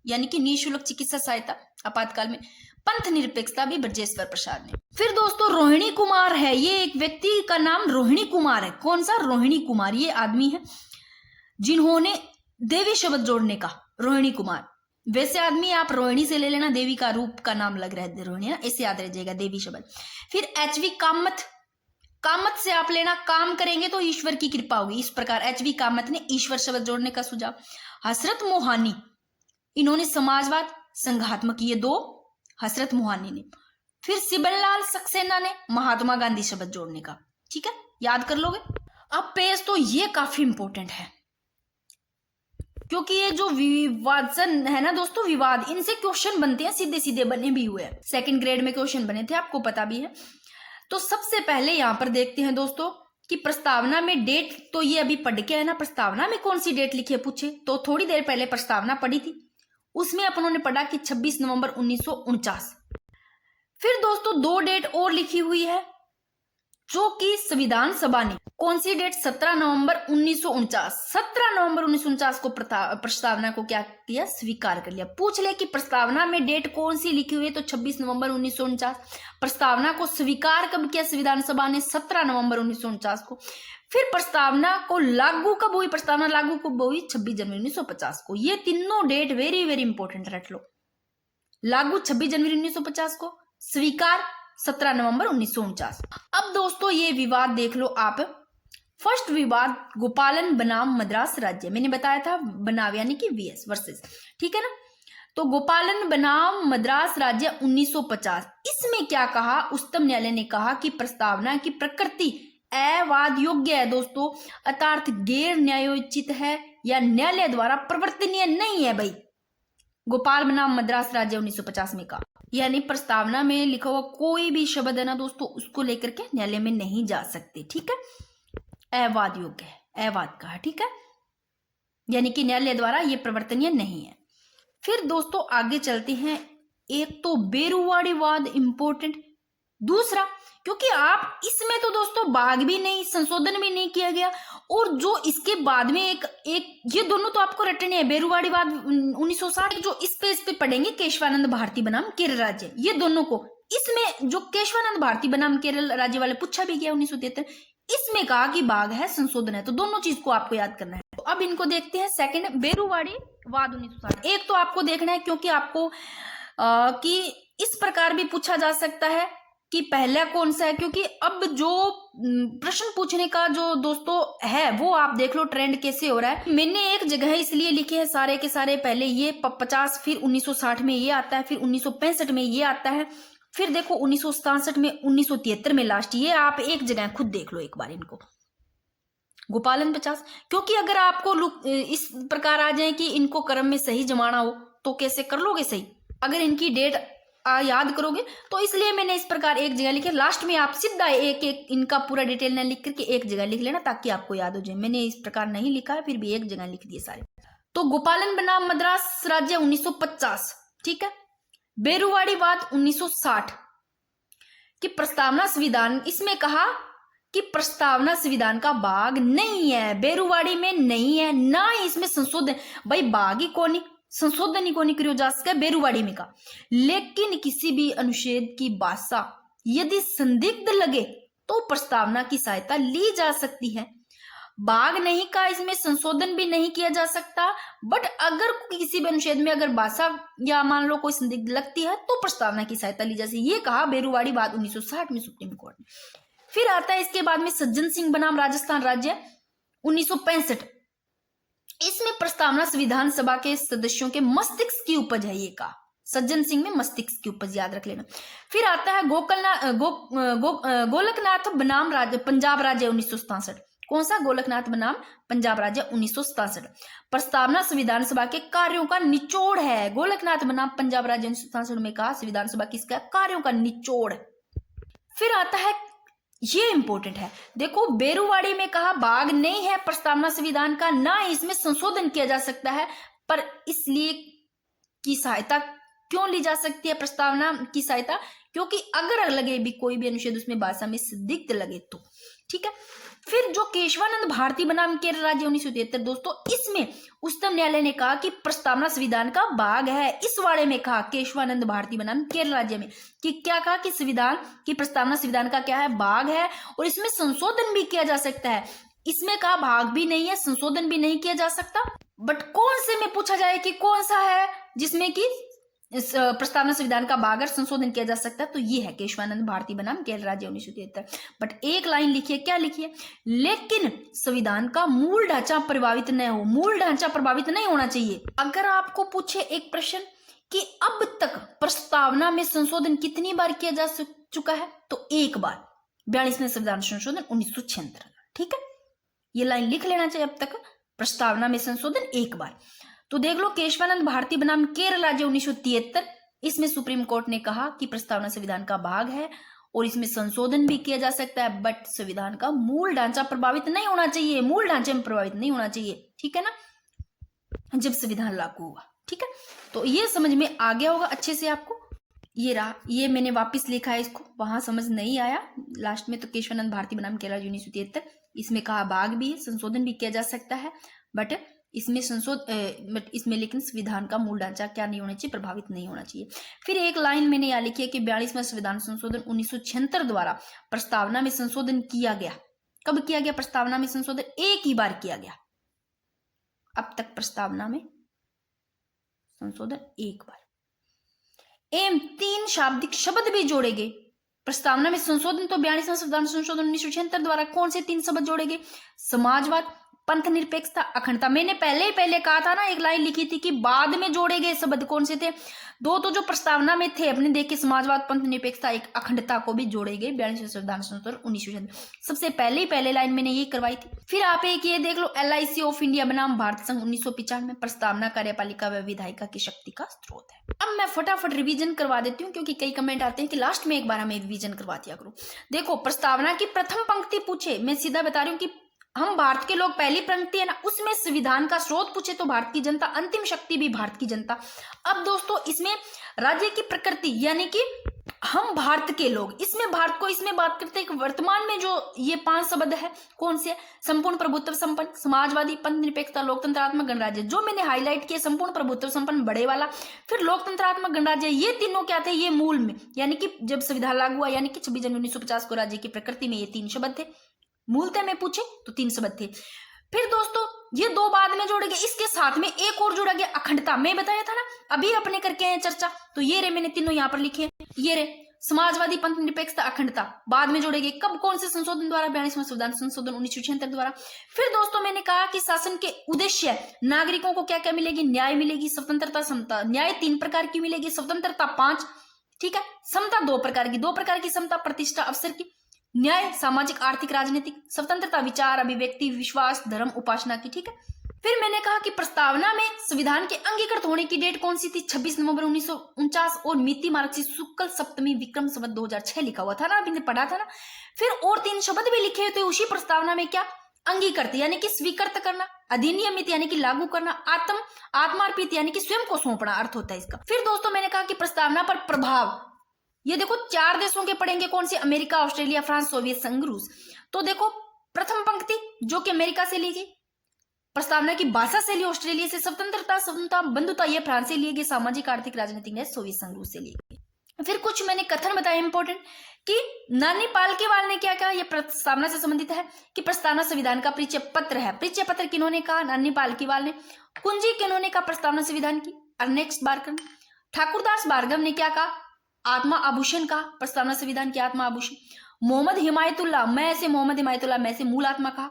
यानी कि निःशुल्क चिकित्सा सहायता आपातकाल में। पंथ निरपेक्षता भी ब्रजेश्वर प्रसाद ने। फिर दोस्तों रोहिणी कुमार है, ये एक व्यक्ति का नाम रोहिणी कुमार है। कौन सा? रोहिणी कुमार, ये आदमी है जिन्होंने देवी शब्द जोड़ने का, रोहिणी कुमार। वैसे आदमी आप रोहिणी से ले लेना, देवी का रूप का नाम लग रहा है रोहिणी, ऐसे याद रह जाएगा, देवी शब्द। फिर एच.वी. कामत से आप लेना, काम करेंगे तो ईश्वर की कृपा होगी, इस प्रकार एच.वी. कामत ने ईश्वर शब्द जोड़ने का सुझाव। हसरत मोहानी, इन्होंने समाजवाद, संघात्मक, ये 2 हसरत मोहानी ने। फिर सिबललाल सक्सेना ने महात्मा गांधी शब्द जोड़ने का। ठीक है, याद कर लोगे। अब पेज तो ये काफी इंपॉर्टेंट है, क्योंकि ये जो विवादन है ना दोस्तों, विवाद, इनसे क्वेश्चन बनते हैं, सीधे सीधे बने भी हुए हैं। 2nd ग्रेड में क्वेश्चन बने थे, आपको पता भी है। तो सबसे पहले यहां पर देखते हैं दोस्तों कि प्रस्तावना में डेट, तो ये अभी पढ़ के है ना, प्रस्तावना में कौन सी डेट लिखी है पूछे, तो थोड़ी देर पहले प्रस्तावना पढ़ी थी, उसमें अपन ने पढ़ा कि 26 नवंबर 1949। फिर दोस्तों 2 डेट और लिखी हुई है, जो कि संविधान सभा ने कौन सी डेट 17 नवंबर 1949 17 नवंबर 1949 को प्रस्तावना को क्या किया, स्वीकार कर लिया। पूछ ले कि प्रस्तावना में डेट कौन सी लिखी हुई है, तो 26 नवंबर 1949। प्रस्तावना को स्वीकार कब किया संविधान सभा ने, 17 नवंबर 1949 को। फिर प्रस्तावना को लागू कब हुई, प्रस्तावना लागू कब हुई, 26 जनवरी 1950 को। ये तीनों डेट वेरी वेरी इंपॉर्टेंट रख लो। लागू 26 जनवरी 1950 को, स्वीकार 17 नवंबर 1949। अब दोस्तों ये विवाद देख लो आप। फर्स्ट विवाद गोपालन बनाम मद्रास राज्य, मैंने बताया था बनाव यानी कि वीएस वर्सेस, ठीक है ना। तो गोपालन बनाम मद्रास राज्य 1950, इसमें क्या कहा, उच्चतम न्यायालय ने कहा कि प्रस्तावना की प्रकृति अवाद योग्य है दोस्तों, अर्थात गैर न्यायोचित है या न्यायालय द्वारा प्रवर्तनीय नहीं है। भाई गोपाल बनाम मद्रास राज्य 1950 में कहा, यानी प्रस्तावना में लिखा हुआ कोई भी शब्द है ना दोस्तों, उसको लेकर के न्यायालय में नहीं जा सकते, ठीक है। अवाद योग्य है, अवाद कहा, ठीक है, यानी कि न्यायालय द्वारा ये प्रवर्तनीय नहीं है। फिर दोस्तों आगे चलते हैं। एक तो बेरुवाड़ी वाद इंपॉर्टेंट, दूसरा क्योंकि आप इसमें तो दोस्तों भाग भी नहीं, संशोधन भी नहीं किया गया, और जो इसके बाद में एक ये दोनों तो आपको रटने हैं। बेरुवाड़ी वाद 1960 जो इस पे पढ़ेंगे केशवानंद भारती बनाम केरल राज्य, ये दोनों को इसमें जो केशवानंद भारती बनाम केरल राज्य वाले पूछा भी गया 1973, इसमें कहा कि भाग है, संशोधन है, तो दोनों चीज को आपको याद करना है। तो अब इनको देखते हैं। सेकंड बेरुवाड़ी वाद 1960, एक तो आपको देखना है क्योंकि आपको कि इस प्रकार भी पूछा जा सकता है कि पहला कौन सा है, क्योंकि अब जो प्रश्न पूछने का जो दोस्तों है वो आप देख लो ट्रेंड कैसे हो रहा है। मैंने एक जगह इसलिए लिखे हैं सारे के सारे, पहले ये 50, फिर 1960 में ये आता है, फिर 1965 में ये आता है, फिर देखो 1967 में, 1973 में लास्ट, ये आप एक जगह खुद देख लो एक बार इनको। गोपालन 50, क्योंकि अगर आपको इस प्रकार आ जाए कि इनको क्रम में सही जमाना हो तो कैसे कर लोगे सही, अगर इनकी डेट याद करोगे, तो इसलिए मैंने इस प्रकार एक जगह लिखे। लास्ट में आप सीधा एक एक इनका पूरा डिटेल न लिख करके एक जगह लिख लेना ताकि आपको याद हो जाए। मैंने इस प्रकार नहीं लिखा है, फिर भी एक जगह लिख दिए सारे। तो गोपालन बनाम मद्रास राज्य 1950, ठीक है। बेरुवाड़ी वाद 1960 कि प्रस्तावना संविधान, इसमें कहा कि प्रस्तावना संविधान का भाग नहीं है, बेरुवाड़ी में नहीं है, ना ही इसमें संशोधन, भाई भाग ही कौन, संशोधन ही को नहीं करो जा सके बेरुवाड़ी में का। लेकिन किसी भी अनुच्छेद की भाषा यदि संदिग्ध लगे तो प्रस्तावना की सहायता ली जा सकती है। भाग नहीं का, इसमें संशोधन भी नहीं किया जा सकता, बट अगर किसी भी अनुच्छेद में अगर भाषा या मान लो कोई संदिग्ध लगती है तो प्रस्तावना की सहायता ली जा सकती है, ये कहा बेरुवाड़ी वाद 1960 में सुप्रीम कोर्ट ने। फिर आता है इसके बाद में सज्जन सिंह बनाम राजस्थान राज्य 1965, इसमें प्रस्तावना संविधान सभा के सदस्यों के मस्तिष्क की उपज है, ये कहा सज्जन सिंह में मस्तिष्क की उपज, याद रख लेना। फिर आता है गोलकनाथ बनाम पंजाब राज्य 1967, कौन सा, गोलकनाथ बनाम पंजाब राज्य 1967, प्रस्तावना संविधान सभा के कार्यों का निचोड़ है। गोलकनाथ बनाम पंजाब राज्य 1967 में कहा संविधान सभा किसका, कार्यों का निचोड़। फिर आता है, ये इंपॉर्टेंट है, देखो बेरुवाड़ी में कहा भाग नहीं है प्रस्तावना संविधान का, ना इसमें संशोधन किया जा सकता है, पर इसलिए की सहायता क्यों ली जा सकती है प्रस्तावना की सहायता, क्योंकि अगर लगे भी कोई भी अनुच्छेद उसमें भाषा में संदिग्ध लगे तो, ठीक है। फिर जो केशवानंद भारती बनाम केरल राज्य 1973 दोस्तों, इसमें उच्चतम न्यायालय ने कहा कि प्रस्तावना संविधान का भाग है। इस वाले में कहा केशवानंद भारती बनाम केरल राज्य में कि क्या कहा कि संविधान की प्रस्तावना संविधान का क्या है, भाग है, और इसमें संशोधन भी किया जा सकता है। इसमें कहा भाग भी नहीं है, संशोधन भी नहीं किया जा सकता, बट कौन से में पूछा जाए कि कौन सा है जिसमें कि इस प्रस्तावना संविधान का भाग संशोधन किया जा सकता है, तो ये है केशवानंद भारती बनाम केरल राज्य 1973। बट एक लाइन लिखिए, क्या लिखिए, लेकिन संविधान का मूल ढांचा प्रभावित न हो, मूल ढांचा प्रभावित नहीं होना चाहिए। अगर आपको पूछे एक प्रश्न कि अब तक प्रस्तावना में संशोधन कितनी बार किया जा चुका है, तो एक बार, 42वें संविधान संशोधन 1976, ठीक है, ये लाइन लिख लेना चाहिए। अब तक प्रस्तावना में संशोधन एक बार। तो देख लो केशवानंद भारती बनाम केरल राज्य 1973, इसमें सुप्रीम कोर्ट ने कहा कि प्रस्तावना संविधान का भाग है और इसमें संशोधन भी किया जा सकता है, बट संविधान का मूल ढांचा प्रभावित नहीं होना चाहिए, मूल ढांचे में प्रभावित नहीं होना चाहिए, ठीक है ना, जब संविधान लागू हुआ, ठीक है। तो ये समझ में आ गया होगा अच्छे से आपको। ये रहा, ये मैंने वापस लिखा है इसको, वहां समझ नहीं आया लास्ट में तो केशवानंद भारती बनाम केरला 1973, इसमें कहा भाग भी है, संशोधन भी किया जा सकता है, बट इसमें बट इसमें लेकिन संविधान का मूल ढांचा क्या नहीं होना चाहिए, प्रभावित नहीं होना चाहिए। फिर एक लाइन मैंने यहाँ लिखी है कि 42वां संविधान संशोधन 1976 द्वारा प्रस्तावना में संशोधन किया गया। कब किया गया प्रस्तावना में संशोधन? एक ही बार किया गया अब तक प्रस्तावना में संशोधन, एक बार। एम 3 शाब्दिक शब्द भी जोड़े गए प्रस्तावना में संशोधन। तो 42वां संविधान संशोधन 1976 द्वारा कौन से 3 शब्द जोड़े गए? समाजवाद, पंथ निरपेक्षता, अखंडता। मैंने पहले कहा था ना, एक लाइन लिखी थी कि बाद में जोड़े गए शब्द कौन से थे? दो तो जो प्रस्तावना में थे अपने देखे, समाजवाद, पंथ निरपेक्षता, एक अखंडता को भी जोड़े गए 42वां संविधान संशोधन 1976। सबसे पहले लाइन मैंने ये करवाई थी। फिर आप एक ये देख लो, LIC ऑफ इंडिया बनाम भारत संघ 1995 प्रस्तावना कार्यपालिका व विधायिका की शक्ति का स्रोत है। अब मैं फटाफट रिवीजन करवा देती हूँ क्योंकि कई कमेंट आते हैं कि लास्ट में एक बार हमें रिवीजन करवा दिया करो। देखो, प्रस्तावना की प्रथम पंक्ति पूछे, मैं सीधा बता रही हूँ कि हम भारत के लोग, पहली पंक्ति है ना, उसमें संविधान का स्रोत पूछे तो भारत की जनता, अंतिम शक्ति भी भारत की जनता। अब दोस्तों इसमें राज्य की प्रकृति यानी कि हम भारत के लोग, इसमें भारत को इसमें बात करते हैं। वर्तमान में जो ये 5 शब्द है कौन से? संपूर्ण प्रभुत्व संपन्न, समाजवादी, पंथ निरपेक्षता, लोकतंत्रात्मक गणराज्य। जो मैंने हाईलाइट किया, संपूर्ण प्रभुत्व संपन्न बड़े वाला, फिर लोकतंत्रात्मक गणराज्य, ये तीनों क्या थे? ये मूल में, यानी कि जब संविधान लागू हुआ यानी कि 26 जनवरी 1950 को राज्य की प्रकृति में ये 3 शब्द थे। मूलतः में पूछे तो 3 शब्द थे। फिर दोस्तों ये 2 बाद में जोड़े गए, इसके साथ में एक और जोड़ा गया, अखंडता। मैं बताया था ना, अभी अपने करके आए चर्चा, तो ये रे मैंने तीनों यहाँ पर लिखे, ये रे समाजवादी, पंथ निरपेक्षता, अखंडता बाद में जोड़े गए। कब? कौन से संशोधन द्वारा? 42वां संविधान संशोधन 1976 द्वारा। फिर दोस्तों मैंने कहा कि शासन के उद्देश्य, नागरिकों को क्या क्या मिलेगी? न्याय मिलेगी, स्वतंत्रता, समता। न्याय 3 प्रकार की मिलेगी, स्वतंत्रता 5, ठीक है, समता 2 प्रकार की, 2 प्रकार की समता, प्रतिष्ठा, अवसर की। न्याय सामाजिक, आर्थिक, राजनीतिक। स्वतंत्रता विचार, अभिव्यक्ति, विश्वास, धर्म, उपासना की, ठीक है। फिर मैंने कहा कि प्रस्तावना में संविधान के अंगीकृत होने की डेट कौन सी थी? 26 नवंबर 1949 और मिति मार्गशीर्ष शुक्ल सप्तमी विक्रम संवत 2006 लिखा हुआ था ना, अभी ने पढ़ा था ना। फिर और 3 शब्द भी लिखे हुए थे उसी प्रस्तावना में, क्या? अंगीकृत यानी कि स्वीकृत करना, अधिनियमित यानी कि लागू करना, आत्मार्पित यानी कि स्वयं को सौंपना अर्थ होता है इसका। फिर दोस्तों मैंने कहा कि प्रस्तावना पर प्रभाव, ये देखो 4 देशों के पढ़ेंगे, कौन से? अमेरिका, ऑस्ट्रेलिया, फ्रांस, सोवियत संघ, रूस। तो देखो प्रथम पंक्ति जो कि अमेरिका से ली गई, प्रस्तावना की भाषा से ली ऑस्ट्रेलिया से, स्वतंत्रता, समता, बंधुता ये फ्रांस से लिए गए, सामाजिक, आर्थिक, राजनीतिक न्याय सोवियत संघ, रूस से लिए गए। फिर कुछ मैंने कथन बताए इंपॉर्टेंट कि नानी पालकीवाल ने क्या कहा, यह प्रस्तावना से संबंधित है कि प्रस्तावना संविधान का परिचय पत्र है। परिचय पत्र किन्होंने कहा? नानी पालकीवाल ने। कुंजी किन्होंने कहा? प्रस्तावना संविधान की, अर्नेस्ट बार्कन। ठाकुरदास भार्गव ने क्या कहा? आत्मा आभूषण कहा, प्रस्तावना संविधान की आत्मा आभूषण। मोहम्मद हिमायतुल्लाह, मैं से मोहम्मद हिमायतुल्लाह, मैं से मूल आत्मा कहा,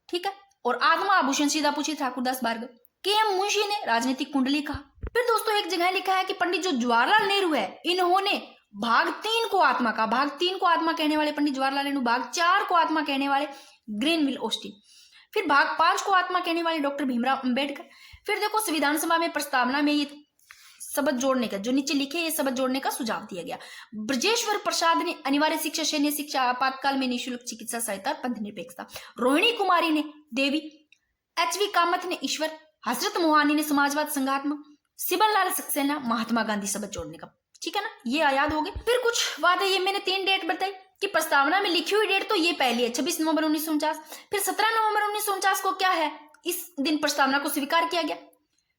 ठीक है। और आत्मा आभूषण सीधा पूछी ठाकुरदास भार्गव। KM मुंशी ने राजनीतिक कुंडली कहा। फिर दोस्तों एक जगह लिखा है कि पंडित जो जवाहरलाल नेहरू है, इन्होंने भाग 3 को आत्मा कहा। भाग 3 को आत्मा कहने वाले पंडित जवाहरलाल नेहरू, भाग 4 को आत्मा कहने वाले ग्रेनविल ऑस्टिन, फिर भाग 5 को आत्मा कहने वाले डॉक्टर भीमराव अंबेडकर। फिर देखो संविधान सभा में प्रस्तावना में ये शब्द जोड़ने का, जो नीचे लिखे ये शब्द जोड़ने का सुझाव दिया गया। ब्रजेश्वर प्रसाद ने अनिवार्य शिक्षा, सैन्य शिक्षा, आपातकाल में निःशुल्क चिकित्सा सहायता, पंथ निरपेक्षता। रोहिणी कुमारी ने देवी, HV कामत ने ईश्वर, हजरत मोहानी ने समाजवाद, संघात्मक, सिबल लाल सक्सेना, महात्मा गांधी शब्द जोड़ने का, ठीक है ना, ये याद हो गए। फिर कुछ बात है, ये मैंने 3 डेट बताई कि प्रस्तावना में लिखी हुई डेट तो ये पहली है 26 नवंबर 1949। फिर 17 नवंबर 1949 को क्या है, इस दिन प्रस्तावना को स्वीकार किया गया।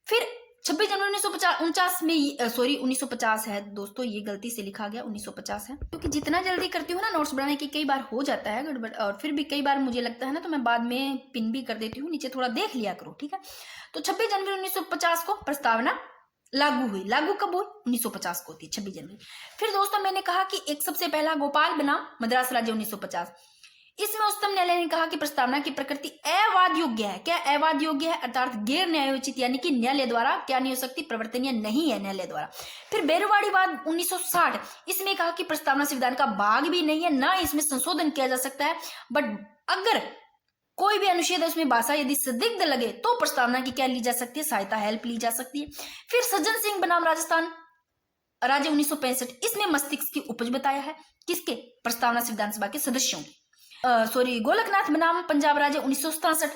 फिर 26 जनवरी 1949 में, सॉरी 1950 है दोस्तों, ये गलती से लिखा गया 1950 है, क्योंकि जितना जल्दी करती हूँ ना नोट्स बनाने की, कई बार हो जाता है गड़बड़, और फिर भी कई बार मुझे लगता है ना तो मैं बाद में पिन भी कर देती हूँ, नीचे थोड़ा देख लिया करो, ठीक है। तो 26 जनवरी 1950 को प्रस्तावना लागू हुई। लागू कब हुई? 1950 को थी 26 जनवरी। फिर दोस्तों मैंने कहा कि एक सबसे पहला गोपाल बनाम मद्रास राज्य 1950, इसमें उच्चतम न्यायालय ने कहा कि प्रस्तावना की प्रकृति अवाद योग्य है। क्या अवाद योग्य है? अर्थात गैर न्यायोचित, यानी कि न्यायालय द्वारा क्या नहीं हो सकती, प्रवर्तनीय नहीं है न्यायालय द्वारा। फिर बेरुवाड़ी वाद 1960, इसमें कहा कि प्रस्तावना संविधान का भाग भी नहीं है, ना इसमें संशोधन किया जा सकता है, बट अगर कोई भी अनुच्छेद है उसमें भाषा यदि संदिग्ध लगे तो प्रस्तावना की क्या ली जा सकती है, सहायता, हेल्प ली जा सकती है। फिर सज्जन सिंह बनाम राजस्थान राज्य 1965, इसमें मस्तिष्क की उपज बताया है, किसके? प्रस्तावना संविधान सभा के सदस्यों की। सॉरी गोलकनाथ बनाम पंजाब राज्य 1967,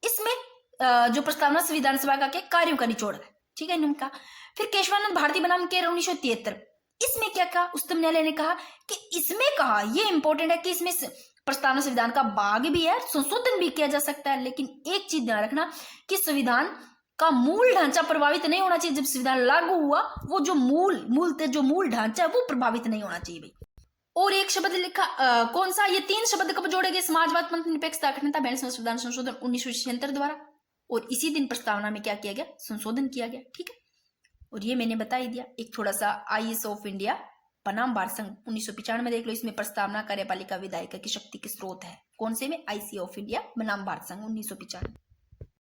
इसमें जो प्रस्तावना संविधान सभा का के कार्यों का निचोड़ है, ठीक है, इन्होंने कहा। फिर केशवानंद भारती बनाम केरल 1973, इसमें क्या कहा उच्चतम न्यायालय ने कहा कि इसमें कहा, ये इंपॉर्टेंट है कि इसमें प्रस्तावना संविधान का भाग भी है, संशोधन भी किया जा सकता है, लेकिन एक चीज ध्यान रखना कि संविधान का मूल ढांचा प्रभावित नहीं होना चाहिए। जब संविधान लागू हुआ, वो जो मूल ढांचा है वो प्रभावित नहीं होना चाहिए भाई। और एक शब्द लिखा, कौन सा, ये 3 शब्द कब जोड़े गए, समाजवाद, पंथ निरपेक्षता, अखंडता, बयालीस संविधान संशोधन 1976 द्वारा, और इसी दिन प्रस्तावना में क्या किया गया, संशोधन किया गया। ठीक है, और ये मैंने बता ही दिया। एक थोड़ा सा आईएएस ऑफ इंडिया बनाम भारत संघ 1995 में देख लो, इसमें प्रस्तावना कार्यपालिका विधायिका की शक्ति के स्रोत है। कौन से में, आईसी ऑफ इंडिया बनाम भारत संघ 1995।